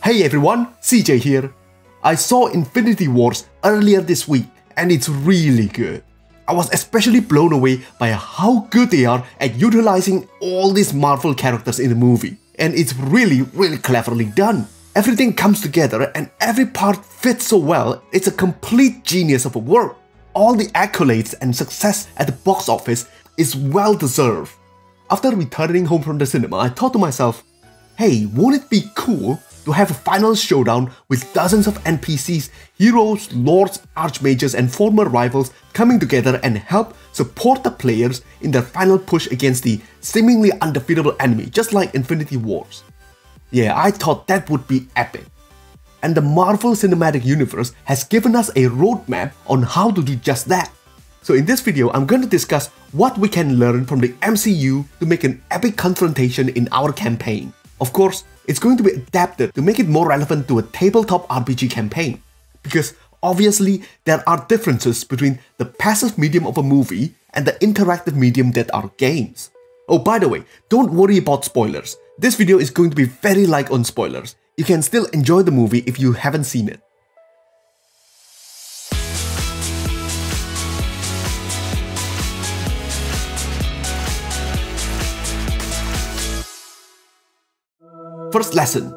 Hey everyone, CJ here. I saw Infinity Wars earlier this week and it's really good. I was especially blown away by how good they are at utilizing all these Marvel characters in the movie. And it's really cleverly done. Everything comes together and every part fits so well, it's a complete genius of a work. All the accolades and success at the box office is well deserved. After returning home from the cinema, I thought to myself, hey, won't it be cool to have a final showdown with dozens of NPCs, heroes, lords, archmages and former rivals coming together and help support the players in their final push against the seemingly undefeatable enemy, just like Infinity Wars. Yeah, I thought that would be epic. And the Marvel Cinematic Universe has given us a roadmap on how to do just that. So in this video, I'm going to discuss what we can learn from the MCU to make an epic confrontation in our campaign. Of course, it's going to be adapted to make it more relevant to a tabletop RPG campaign. Because obviously, there are differences between the passive medium of a movie and the interactive medium that are games. Oh, by the way, don't worry about spoilers. This video is going to be very light on spoilers. You can still enjoy the movie if you haven't seen it. First lesson,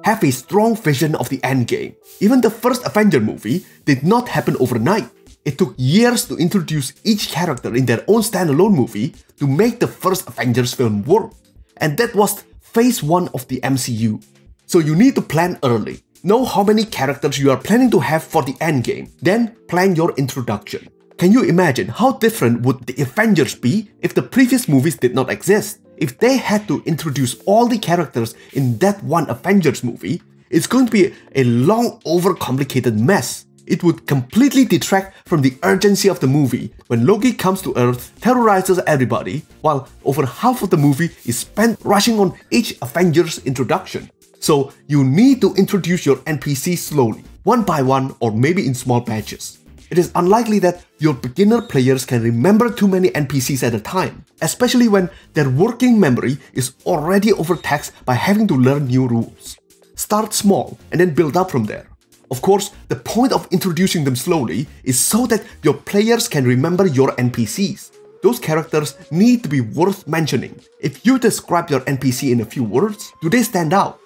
have a strong vision of the endgame. Even the first Avengers movie did not happen overnight. It took years to introduce each character in their own standalone movie to make the first Avengers film work. And that was phase 1 of the MCU. So you need to plan early. Know how many characters you are planning to have for the endgame, then plan your introduction. Can you imagine how different would the Avengers be if the previous movies did not exist? If they had to introduce all the characters in that one Avengers movie, it's going to be a long overcomplicated mess. It would completely detract from the urgency of the movie when Loki comes to Earth, terrorizes everybody, while over half of the movie is spent rushing on each Avengers introduction. So you need to introduce your NPCs slowly, one by one or maybe in small batches. It is unlikely that your beginner players can remember too many NPCs at a time, especially when their working memory is already overtaxed by having to learn new rules. Start small and then build up from there. Of course, the point of introducing them slowly is so that your players can remember your NPCs. Those characters need to be worth mentioning. If you describe your NPC in a few words, do they stand out?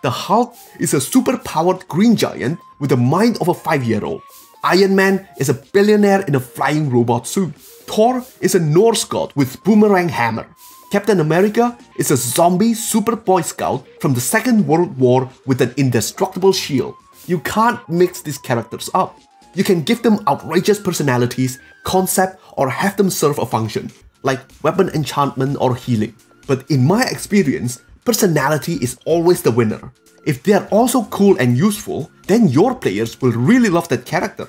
The Hulk is a super-powered green giant with the mind of a 5-year-old. Iron Man is a billionaire in a flying robot suit. Thor is a Norse god with boomerang hammer. Captain America is a zombie super boy scout from the Second World War with an indestructible shield. You can't mix these characters up. You can give them outrageous personalities, concept, or have them serve a function, like weapon enchantment or healing. But in my experience, personality is always the winner. If they are also cool and useful, then your players will really love that character.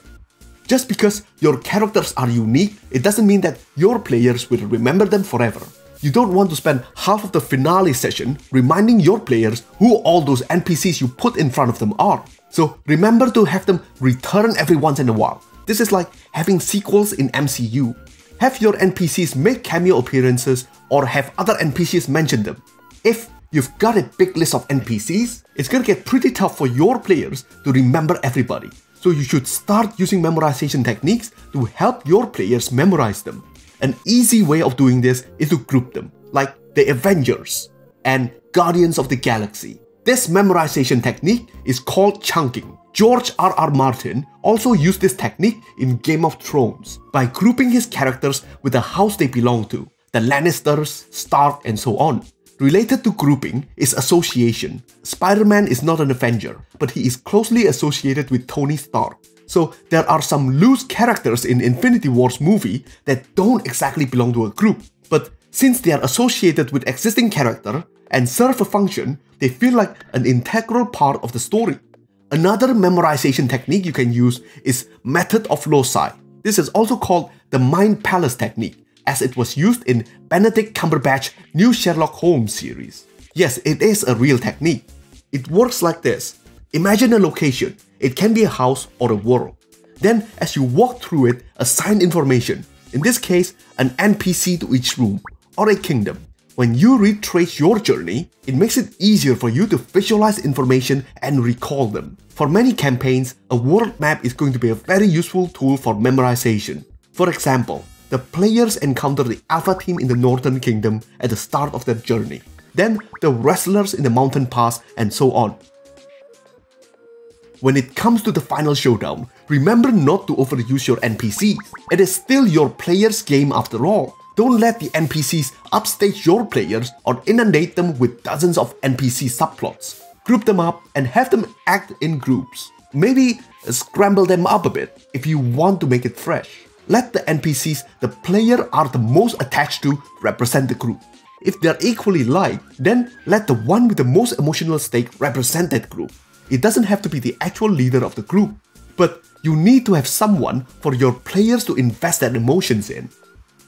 Just because your characters are unique, it doesn't mean that your players will remember them forever. You don't want to spend half of the finale session reminding your players who all those NPCs you put in front of them are. So remember to have them return every once in a while. This is like having sequels in MCU. Have your NPCs make cameo appearances or have other NPCs mention them. If you've got a big list of NPCs, it's gonna get pretty tough for your players to remember everybody. So you should start using memorization techniques to help your players memorize them. An easy way of doing this is to group them, like the Avengers and Guardians of the Galaxy. This memorization technique is called chunking. George R.R. Martin also used this technique in Game of Thrones by grouping his characters with the house they belong to, the Lannisters, Stark, and so on. Related to grouping is association. Spider-Man is not an Avenger, but he is closely associated with Tony Stark. So there are some loose characters in Infinity Wars movie that don't exactly belong to a group. But since they are associated with existing character and serve a function, they feel like an integral part of the story. Another memorization technique you can use is method of loci. This is also called the Mind Palace technique, as it was used in Benedict Cumberbatch's new Sherlock Holmes series. Yes, it is a real technique. It works like this. Imagine a location. It can be a house or a world. Then, as you walk through it, assign information. In this case, an NPC to each room, or a kingdom. When you retrace your journey, it makes it easier for you to visualize information and recall them. For many campaigns, a world map is going to be a very useful tool for memorization. For example, the players encounter the Alpha team in the Northern Kingdom at the start of their journey, then the wrestlers in the Mountain Pass, and so on. When it comes to the final showdown, remember not to overuse your NPCs. It is still your player's game after all. Don't let the NPCs upstage your players or inundate them with dozens of NPC subplots. Group them up and have them act in groups. Maybe scramble them up a bit if you want to make it fresh. Let the NPCs the player are the most attached to represent the group. If they are equally liked, then let the one with the most emotional stake represent that group. It doesn't have to be the actual leader of the group, but you need to have someone for your players to invest their emotions in.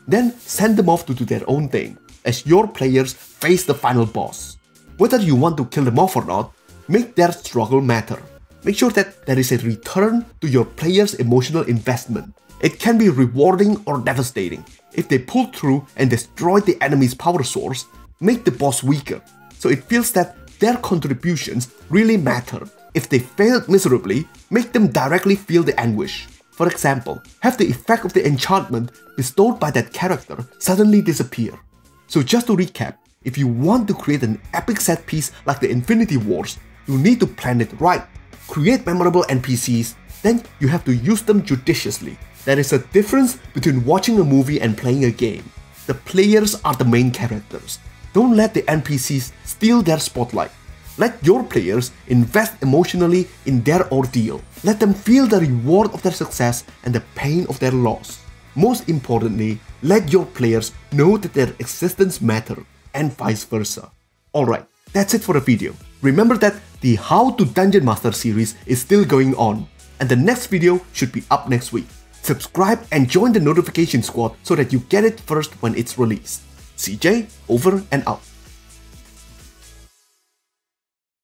Then send them off to do their own thing, as your players face the final boss. Whether you want to kill them off or not, make their struggle matter. Make sure that there is a return to your players' emotional investment. It can be rewarding or devastating. If they pull through and destroy the enemy's power source, make the boss weaker, so it feels that their contributions really matter. If they failed miserably, make them directly feel the anguish. For example, have the effect of the enchantment bestowed by that character suddenly disappear. So just to recap, if you want to create an epic set piece like the Infinity Wars, you need to plan it right. Create memorable NPCs, then you have to use them judiciously. There is a difference between watching a movie and playing a game. The players are the main characters. Don't let the NPCs steal their spotlight. Let your players invest emotionally in their ordeal. Let them feel the reward of their success and the pain of their loss. Most importantly, let your players know that their existence matters, and vice versa. Alright, that's it for the video. Remember that the How to Dungeon Master series is still going on, and the next video should be up next week. Subscribe and join the notification squad so that you get it first when it's released. CJ, over and out.